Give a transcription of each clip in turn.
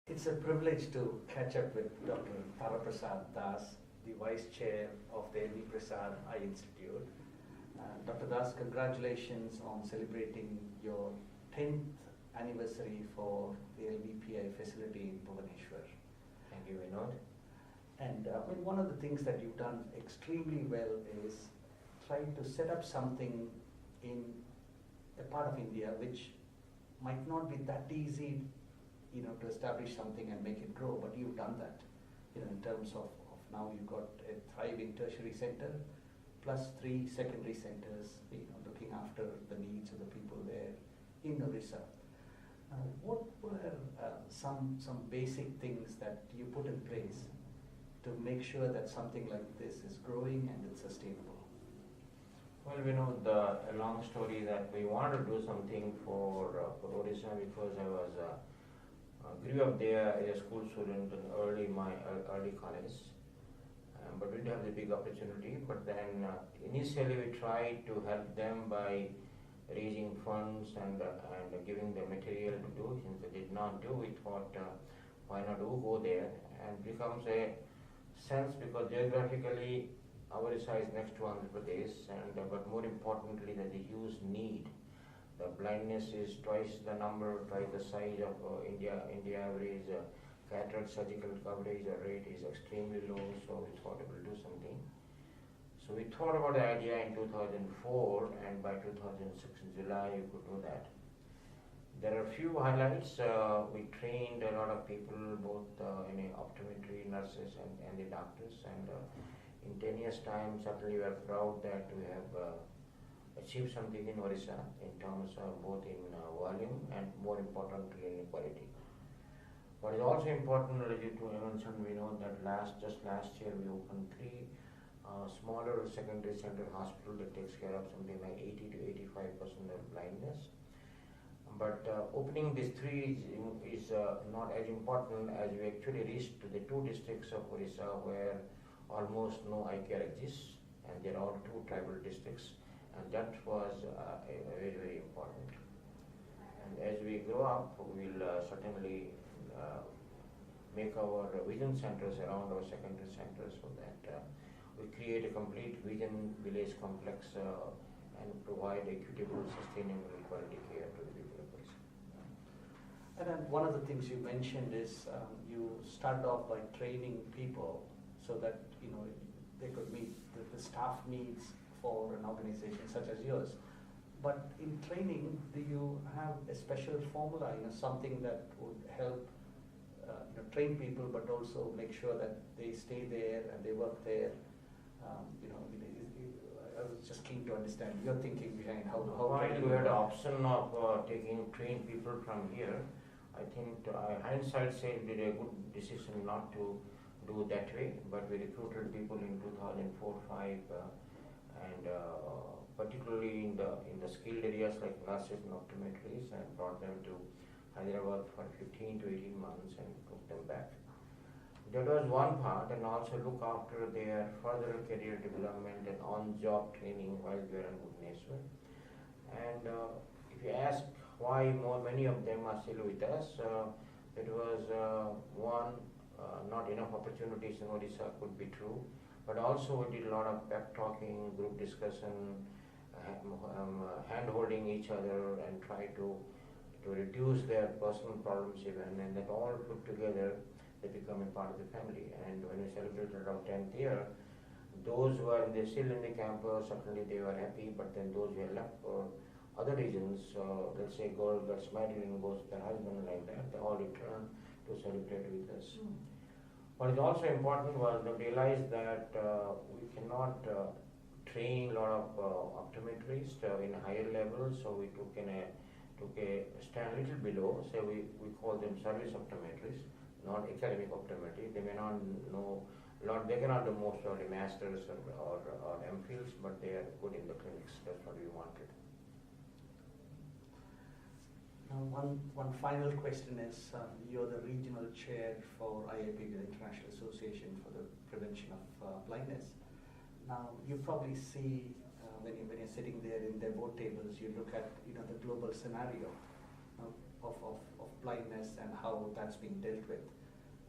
It's a privilege to catch up with Dr. Taraprasad Das, the Vice Chair of the Prasad Eye Institute. Dr. Das, congratulations on celebrating your 10th anniversary for the LVPI facility in Bhubaneswar. Thank you, Vinod. And one of the things that you've done extremely well is trying to set up something in a part of India which might not be that easy, to establish something and make it grow, but you've done that, in terms of now you've got a thriving tertiary center, plus 3 secondary centers, looking after the needs of the people there in Orissa. What were some basic things that you put in place to make sure that something like this is growing and it's sustainable? Well, Vinod, a long story that we wanted to do something for Orissa because I was grew up there as a school student in early college, but we didn't have the big opportunity. But then initially we tried to help them by raising funds and giving them material to do. Since they did not do, we thought, why not go there? And becomes a sense because geographically Orissa is next to Andhra Pradesh, but more importantly that the huge need. The blindness is twice the size of India average. Cataract surgical coverage rate is extremely low, so we thought we will do something. So we thought about the idea in 2004, and by 2006 in July we could do that. There are a few highlights. We trained a lot of people, both in optometry, nurses, and the doctors. And in 10 years' time, certainly we are proud that we have achieved something in Orissa in terms of both in volume and more importantly in quality. What is also important related to mention, we know that just last year we opened 3 smaller secondary center hospital that takes care of something like 80 to 85% of blindness. But opening these 3 is not as important as we actually reached to the 2 districts of Orissa where almost no eye care exists, and they are all 2 tribal districts. And that was very, very important. And as we grow up, we will certainly make our vision centers around our secondary centers so that we create a complete vision village complex and provide equitable, sustainable, quality care to the people of Orissa. And then one of the things you mentioned is you started off by training people so that they could meet the staff needs for an organization such as yours. But in training, do you have a special formula, something that would help train people, but also make sure that they stay there and they work there? I was just keen to understand your thinking behind how while you had the option of taking trained people from here, I think hindsight says we did a good decision not to do that way, but we recruited people in 2004-05 and particularly in the skilled areas like nurses and optometrists, and brought them to Hyderabad for 15 to 18 months and took them back. That was one part, and also look after their further career development and on-job training while they are in Bhubaneswar. And if you ask why many of them are still with us, it was one, not enough opportunities in Orissa could be true, but also we did a lot of pep talking, group discussion, hand-holding each other and try to reduce their personal problems even, and that all put together they become a part of the family. And when we celebrated our 10th year, those who are still in the campus, certainly they were happy, but then those who have left for other reasons, let's say girl gets married and goes to their husband like that, they all return to celebrate with us. What is also important was to realize that we cannot train a lot of optometrists in higher levels, so we took a stand a little below, so we call them service optometrists, not academic optometry. They may not know a lot, they cannot do most of the masters or MPhils, but they are good in the clinics. That's what we wanted. Now, one final question is, you're the regional chair for IAP, the International Association for the Prevention of Blindness. Now, you probably see when you're sitting there in their board tables, you look at the global scenario. Now, of blindness and how that's being dealt with.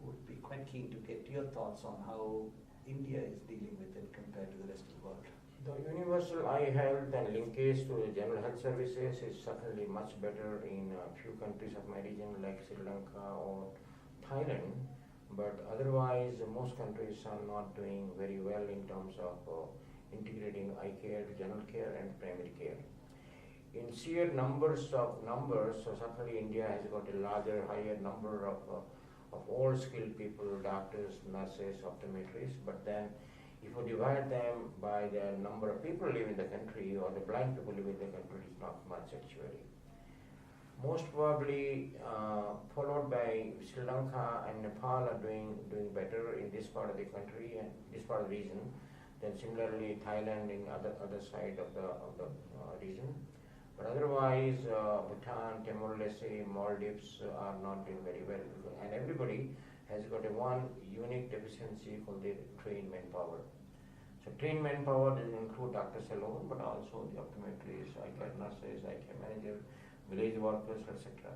Would be quite keen to get your thoughts on how India is dealing with it compared to the rest of the world. The universal eye health and linkage to the general health services is certainly much better in a few countries of my region like Sri Lanka or Thailand, but otherwise most countries are not doing very well in terms of integrating eye care to general care and primary care. In sheer numbers, so certainly India has got a larger, higher number of all skilled people, doctors, nurses, optometrists, but then if you divide them by the number of people living in the country or the blind people living in the country, it's not much actually. Most probably followed by Sri Lanka and Nepal are doing better in this part of the country and this part of the region. Then similarly Thailand in other side of the region. But otherwise Bhutan, Timor-Leste, Maldives are not doing very well, and everybody has got a one unique deficiency called the trained manpower. So trained manpower doesn't include doctors alone, but also the optometrists, eye care nurses, eye care manager, village workers, etc.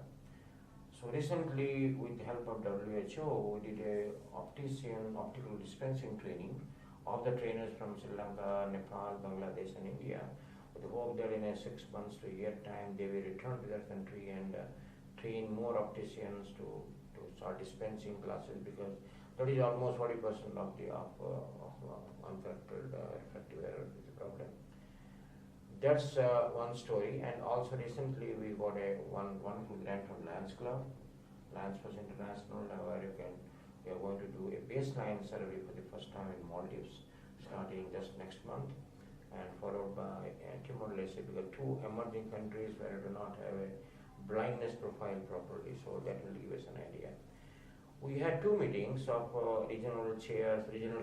So recently, with the help of WHO, we did a optical dispensing training of the trainers from Sri Lanka, Nepal, Bangladesh and India. With the hope that in a 6 months to a year time, they will return to their country and train more opticians to start dispensing glasses, because that is almost 40% of the uncorrected refractive error is a problem. That's one story, and also recently we got a wonderful grant from Lions Club, Lions Plus International, where we are going to do a baseline survey for the first time in Maldives, starting just next month, and followed by Timor-Leste, because two emerging countries where we do not have a blindness profile properly, so that will give us an idea. We had two meetings of regional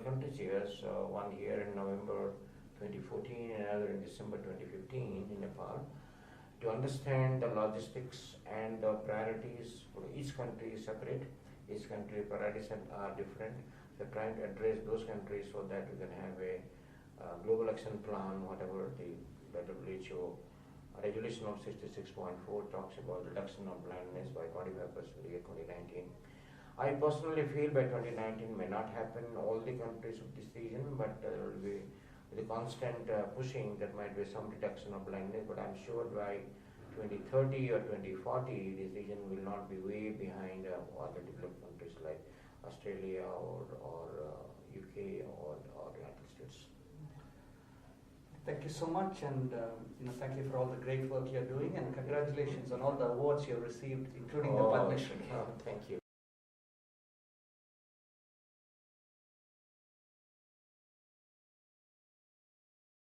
country chairs, one here in November 2014 and another in December 2015 in Nepal, to understand the logistics and the priorities for each country is separate. Each country priorities are different. So trying to address those countries so that we can have a global action plan, whatever the WHO resolution of 66.4 talks about reduction of blindness by 25% year 2019. I personally feel by 2019 may not happen in all the countries of this region, but there will be with the constant pushing, there might be some reduction of blindness, but I'm sure by 2030 or 2040 this region will not be way behind other developed countries like Australia or UK or United States. Thank you so much, and thank you for all the great work you're doing, and congratulations on all the awards you've received, including the Padma Shri. Thank you.